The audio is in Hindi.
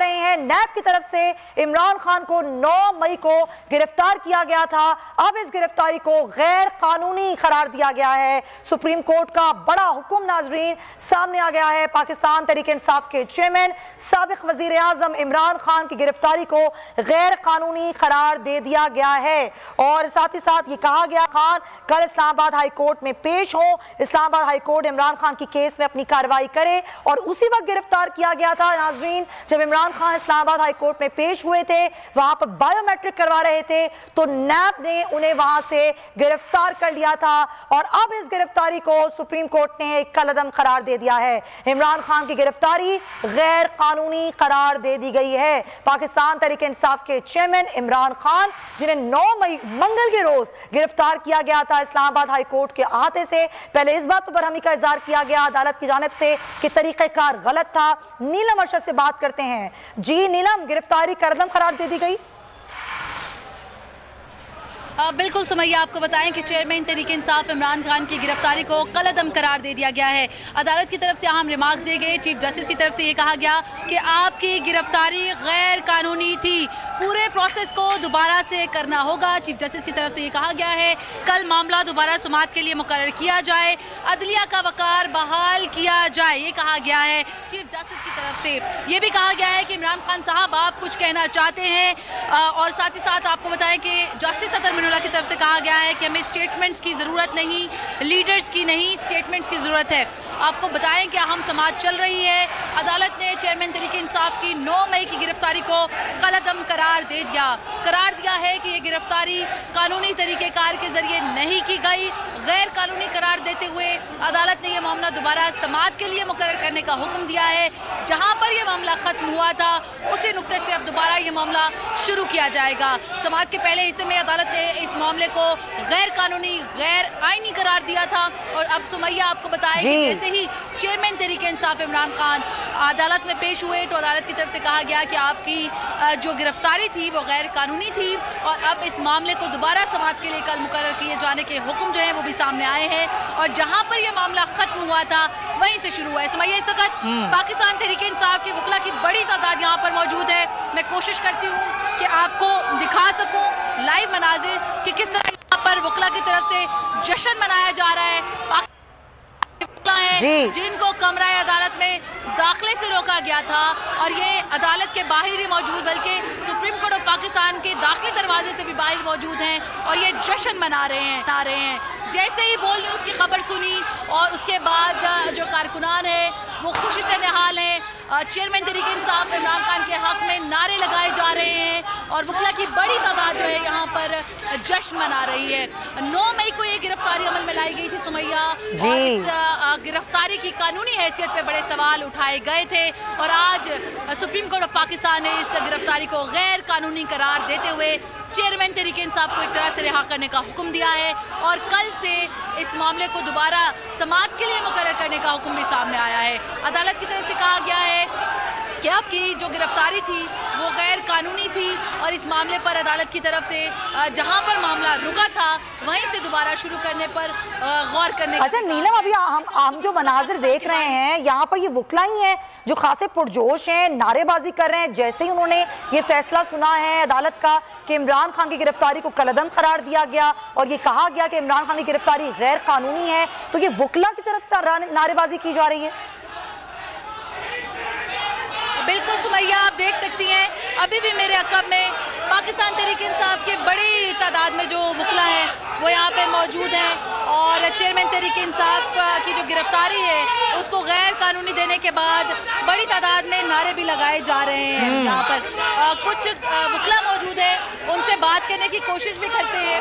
रहे हैं नैब की तरफ से इमरान खान को 9 मई को गिरफ्तार किया गया था। अब इस गिरफ्तारी को गैर कानूनी करार दिया गया है। सुप्रीम कोर्ट का बड़ा हुक्म नाजरीन सामने आ गया है। पाकिस्तान तहरीक इंसाफ के चेयरमैन साबिक वजीर आजम इमरान खान की गिरफ्तारी को गैर कानूनी करार दे दिया गया है और साथ ही साथ ये कहा गया खान कल इस्लामाबाद हाई कोर्ट में पेश हो। इस्लामाबाद हाई कोर्ट इमरान खान की केस में अपनी कार्रवाई करे और उसी वक्त गिरफ्तार किया गया था। नाजरीन, जब इमरान खान इस्लामाबाद हाई कोर्ट में पेश हुए थे, वहां पर बायोमेट्रिक करवा रहे थे, तो नैब ने उन्हें वहां से गिरफ्तार कर लिया था और अब इस गिरफ्तारी को सुप्रीम कोर्ट ने एक कलअदम करार दे दिया है। इमरान खान की गिरफ्तारी गैर कानूनी करार दे दी गई है। पाकिस्तान तहरीक इंसाफ के चेयरमैन इमरान खान, जिन्हें 9 मई मंगल के रोज गिरफ्तार किया गया था इस्लामाबाद हाई कोर्ट के अहाते से, पहले इस बात पर बरहमी का इजहार किया गया अदालत की जानिब से कि तरीक़ेकार गलत था। नीलम अरशद से बात करते हैं। जी नीलम, गिरफ्तारी कलअदम करार दे दी गई? बिल्कुल सुमैया, आपको बताएं कि चेयरमैन तहरीक इंसाफ इमरान खान की गिरफ्तारी को कलअदम करार दे दिया गया है। अदालत की तरफ से अहम रिमार्क्स दिए गए। चीफ जस्टिस की तरफ से ये कहा गया कि आपकी गिरफ्तारी गैर कानूनी थी, पूरे प्रोसेस को दोबारा से करना होगा। चीफ जस्टिस की तरफ से ये कहा गया है कल मामला दोबारा सुमात के लिए मुकर्रर किया जाए, अदलिया का वकार बहाल किया जाए, ये कहा गया है चीफ जस्टिस की तरफ से। ये भी कहा गया है कि इमरान खान साहब आप कुछ कहना चाहते हैं और साथ ही साथ आपको बताएं कि जस्टिस सदर की तरफ से कहा गया है कि हमें स्टेटमेंट्स की ज़रूरत नहीं, लीडर्स की नहीं, स्टेटमेंट्स की ज़रूरत है। आपको बताएं कि अहम समाअत चल रही है। अदालत ने चेयरमैन तहरीक इंसाफ की 9 मई की गिरफ्तारी को कलअदम करार दिया है कि ये गिरफ्तारी कानूनी तरीक़ेकार के ज़रिए नहीं की गई। गैर कानूनी करार देते हुए अदालत ने यह मामला दोबारा समाअत के लिए मुकर्रर करने का हुक्म दिया है। जहाँ पर यह मामला ख़त्म हुआ था उसी नुक्ते से अब दोबारा ये मामला शुरू किया जाएगा। समाअत के पहले हिस्से में अदालत ने इस मामले को गैर कानूनी, गैर आईनी करार दिया था और अब सुमैया आपको बताया कि जैसे ही चेयरमैन तहरीक इंसाफ इमरान खान अदालत में पेश हुए तो अदालत की तरफ से कहा गया कि आपकी जो गिरफ्तारी थी वो गैर कानूनी थी और अब इस मामले को दोबारा समाअत के लिए कल मुकर्रर किए जाने के हुक्म जो है वो भी सामने आए हैं और जहां पर यह मामला खत्म हुआ था वहीं से शुरू हुआ है। सुमैया, इस वक्त पाकिस्तान तहरीक इंसाफ के वकला की बड़ी तादाद यहाँ पर मौजूद है। मैं कोशिश करती हूँ कि आपको दिखा सकूँ लाइव मनाजिर कि किस तरह यहाँ पर वकला की तरफ से जश्न मनाया जा रहा है। है जिनको कमरा अदालत में दाखिले से रोका गया था और ये अदालत के बाहर ही मौजूद, बल्कि सुप्रीम कोर्ट ऑफ पाकिस्तान के दाखिली दरवाजे से भी बाहर मौजूद हैं और ये जश्न मना रहे हैं। जैसे ही बोल न्यूज़ की खबर सुनी और उसके बाद जो कारकुनान है वो खुशी से निहाल हैं। चेयरमैन तहरीक इंसाफ इमरान खान के हक में नारे लगाए जा रहे हैं और वकला की बड़ी तादाद जो है यहाँ पर जश्न मना रही है। 9 मई को ये गिरफ्तारी अमल में लाई गई थी सुमैया और इस गिरफ्तारी की कानूनी हैसियत पे बड़े सवाल उठाए गए थे और आज सुप्रीम कोर्ट ऑफ पाकिस्तान ने इस गिरफ्तारी को गैर कानूनी करार देते हुए चेयरमैन तहरीक इंसाफ को एक तरह से रिहा करने का हुक्म दिया है और कल से इस मामले को दोबारा समाअत के लिए मुकर्रर करने का हुक्म भी सामने आया है। अदालत की तरफ से कहा गया है कि आपकी जो गिरफ्तारी थी वो गैर कानूनी थी और इस मामले पर अदालत की तरफ से जहां पर मामला रुका था वहीं से दोबारा शुरू करने पर गौर करने। अच्छा नीलम, अभी हम जो मनाजिर देख रहे हैं यहाँ पर ये वकला ही हैं जो खासे पुरजोश हैं, नारेबाजी कर रहे हैं। जैसे ही उन्होंने ये फैसला सुना है अदालत का कि इमरान खान की गिरफ्तारी को कलअदम करार दिया गया और ये कहा गया कि इमरान खान की गिरफ्तारी गैर कानूनी है, तो ये वकला की तरफ से नारेबाजी की जा रही है। बिल्कुल सुमैया, आप देख सकती हैं अभी भी मेरे अक़ब में पाकिस्तान तहरीक इंसाफ के बड़ी तादाद में जो वकला हैं वो यहाँ पे मौजूद हैं और चेयरमैन तहरीक इंसाफ की जो गिरफ्तारी है उसको गैर कानूनी देने के बाद बड़ी तादाद में नारे भी लगाए जा रहे हैं। यहाँ पर कुछ वकला मौजूद है, उनसे बात करने की कोशिश भी करते हैं।